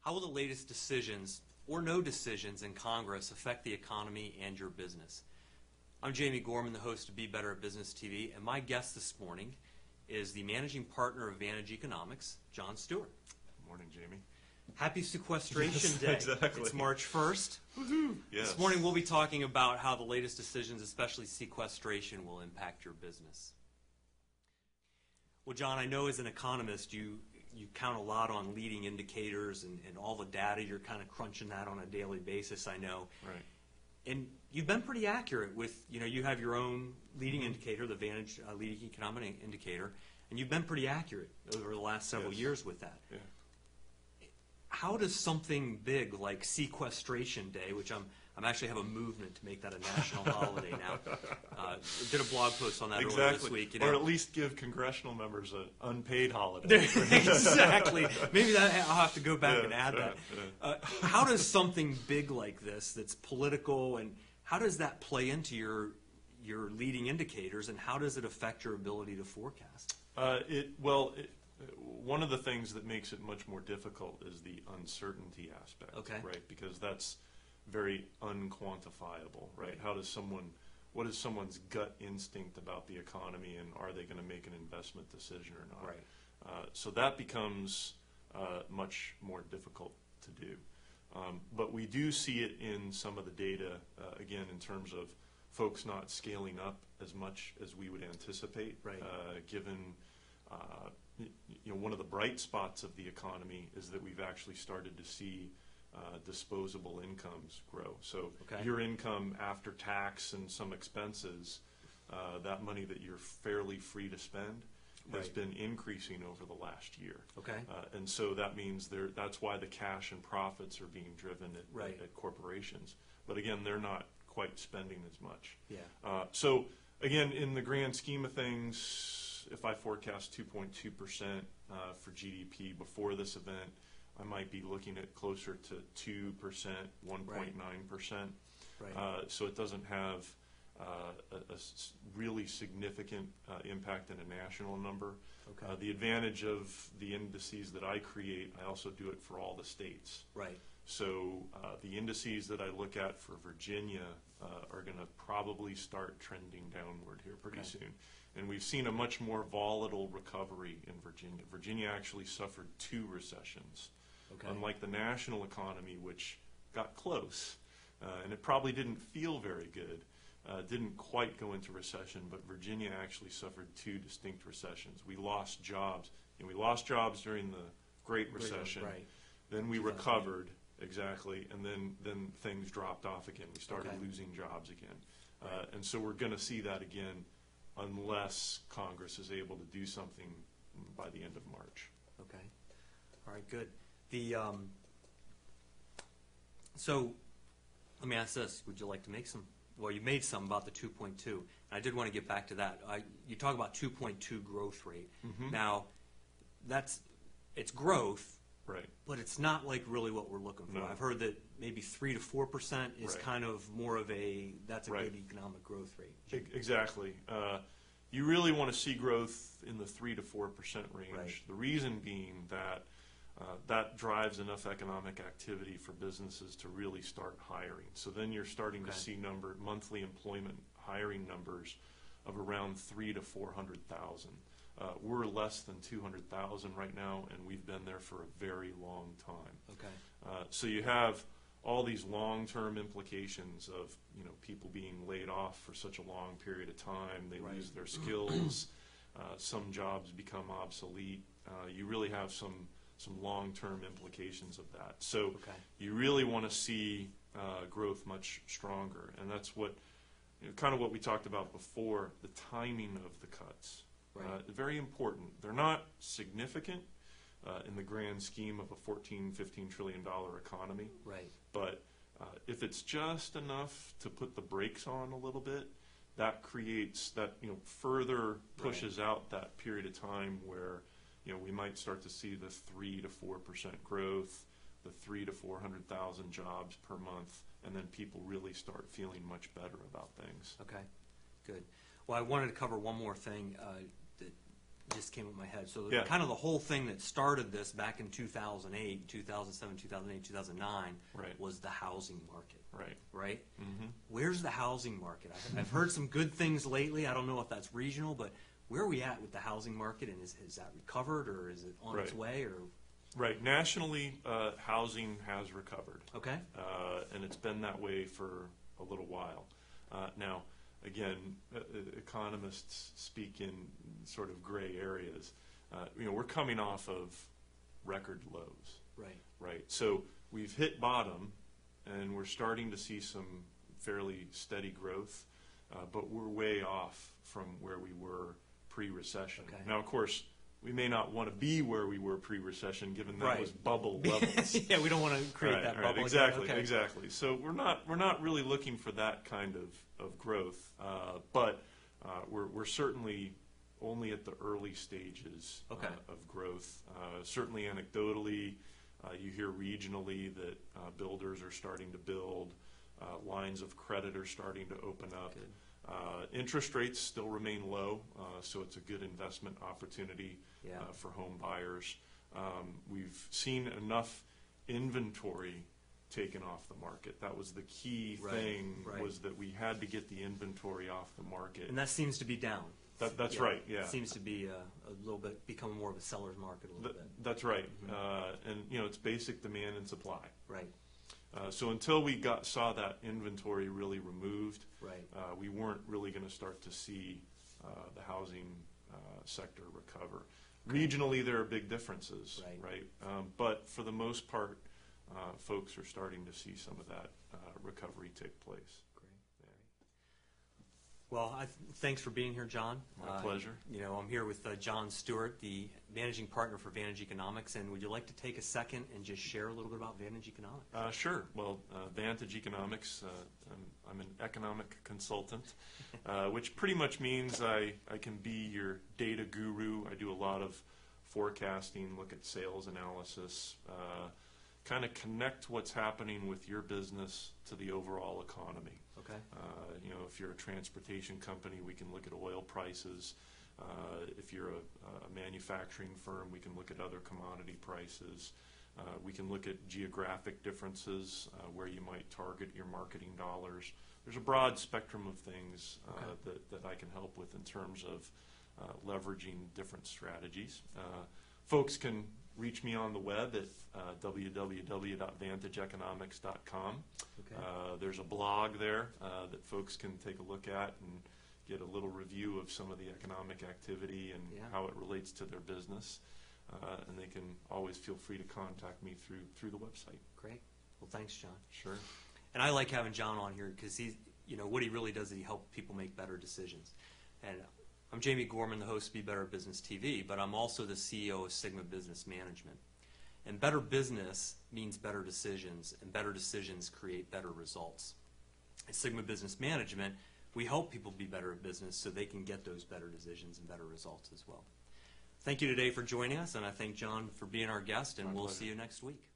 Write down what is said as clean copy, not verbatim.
How will the latest decisions or no decisions in Congress affect the economy and your business? I'm Jamie Gorman, the host of Be Better at Business TV, and my guest this morning is the managing partner of Vantage Economics, John Stewart. Good morning, Jamie. Happy Sequestration Day. Exactly. It's March 1st. Woohoo! Yes. This morning we'll be talking about how the latest decisions, especially sequestration, will impact your business. Well, John, I know as an economist you count a lot on leading indicators and all the data. You're kind of crunching that on a daily basis, I know. Right. And you've been pretty accurate with, you have your own leading indicator, the Vantage Leading Economic Indicator, and you've been pretty accurate over the last several years with that. Yeah. How does something big like Sequestration Day, which I'm actually have a movement to make that a national holiday now. Did a blog post on that earlier this week. Or at least give congressional members an unpaid holiday. Exactly. Maybe I'll have to go back and add that. How does something big like this, that's political, and how does that play into your leading indicators, and how does it affect your ability to forecast? One of the things that makes it much more difficult is the uncertainty aspect, right? Because that's very unquantifiable, right? What is someone's gut instinct about the economy, and are they going to make an investment decision or not? Right. So that becomes much more difficult to do. But we do see it in some of the data, again, in terms of folks not scaling up as much as we would anticipate, right. Given one of the bright spots of the economy is that we've actually started to see disposable incomes grow. So your income after tax and some expenses, that money that you're fairly free to spend, has been increasing over the last year. And so that means that's why the cash and profits are being driven at corporations. But again, they're not quite spending as much. So again, in the grand scheme of things, if I forecast 2.2% for GDP before this event, I might be looking at closer to 2%, 1.9%. So it doesn't have a really significant impact in a national number. The advantage of the indices that I create, I also do it for all the states. So the indices that I look at for Virginia are going to probably start trending downward here pretty soon. And we've seen a much more volatile recovery in Virginia. Virginia actually suffered 2 recessions. Unlike the national economy, which got close, and it probably didn't feel very good, didn't quite go into recession, but Virginia actually suffered 2 distinct recessions. We lost jobs, and we lost jobs during the Great Recession. Then we recovered, and then things dropped off again. We started losing jobs again. And so we're going to see that again unless Congress is able to do something by the end of March. All right, good. So let me ask this. Would you like to make some? Well, you made some about the 2.2. I did want to get back to that. You talk about 2.2 growth rate. Now, it's growth, but it's not like really what we're looking for. I've heard that maybe 3 to 4% is kind of more of that's a good economic growth rate. Exactly. You really want to see growth in the 3 to 4% range. The reason being that that drives enough economic activity for businesses to really start hiring. So then you're starting to see monthly employment hiring numbers of around 300,000 to 400,000. We're less than 200,000 right now, and we've been there for a very long time. So you have all these long-term implications of people being laid off for such a long period of time. They lose their skills. Some jobs become obsolete. You really have some long-term implications of that. So you really want to see growth much stronger, and that's what kind of what we talked about before, the timing of the cuts. Very important. They're not significant in the grand scheme of a $14–15 trillion economy. But if it's just enough to put the brakes on a little bit, that creates that further pushes out that period of time where we might start to see the 3 to 4% growth, the 300,000 to 400,000 jobs per month, and then people really start feeling much better about things. Good. Well, I wanted to cover one more thing that just came up in my head. So Yeah. kind of the whole thing that started this back in 2008, 2007, 2008, 2009 Right. was the housing market. Right. Right? Mm-hmm. Where's the housing market? I've heard some good things lately. I don't know if that's regional, but where are we at with the housing market, and is that recovered, or is it on its way? Or Right. Nationally, housing has recovered. okay, And it's been that way for a little while. Now, again, economists speak in sort of gray areas. We're coming off of record lows, right, right? So we've hit bottom, and we're starting to see some fairly steady growth, but we're way off from where we were pre-recession. Okay. Now, of course, we may not want to be where we were pre-recession, given that Right. was bubble levels. yeah, we don't want to create that bubble. Exactly, again. Okay. exactly. So we're not really looking for that kind of growth, but we're certainly only at the early stages Okay. of growth. Certainly anecdotally, you hear regionally that builders are starting to build, lines of credit are starting to open up. Good. Interest rates still remain low, so it's a good investment opportunity Yeah. for home buyers. We've seen enough inventory taken off the market. That was the key Right, thing, right. was that we had to get the inventory off the market. And that seems to be down. That's Yeah. right, yeah. It seems to be a little bit becoming more of a seller's market a little bit. That's right. Mm-hmm. And it's basic demand and supply. Right, So until we saw that inventory really removed, right. we weren't really going to start to see the housing sector recover. Regionally, there are big differences, Right. But for the most part, folks are starting to see some of that recovery take place. Great. Well, thanks for being here, John. My pleasure. I'm here with John Stewart, the managing partner for Vantage Economics, and would you like to take a second and just share a little bit about Vantage Economics? Sure. Well, Vantage Economics, I'm an economic consultant, which pretty much means I can be your data guru. I do a lot of forecasting, look at sales analysis, kind of connect what's happening with your business to the overall economy. Okay. If you're a transportation company, we can look at oil prices. If you're a manufacturing firm, we can look at other commodity prices. We can look at geographic differences, where you might target your marketing dollars. There's a broad spectrum of things that I can help with in terms of leveraging different strategies. Folks can reach me on the web at www.vantageeconomics.com. Okay. There's a blog there that folks can take a look at and get a little review of some of the economic activity and how it relates to their business. And they can always feel free to contact me through the website. Great. Well, thanks, John. Sure. And I like having John on here because what he really does is he helps people make better decisions. And I'm Jamie Gorman, the host of Be Better Business TV, but I'm also the CEO of Sigma Business Management. And better business means better decisions, and better decisions create better results. At Sigma Business Management, we help people be better at business so they can get those better decisions and better results as well. Thank you today for joining us, and I thank John for being our guest, and we'll see you next week.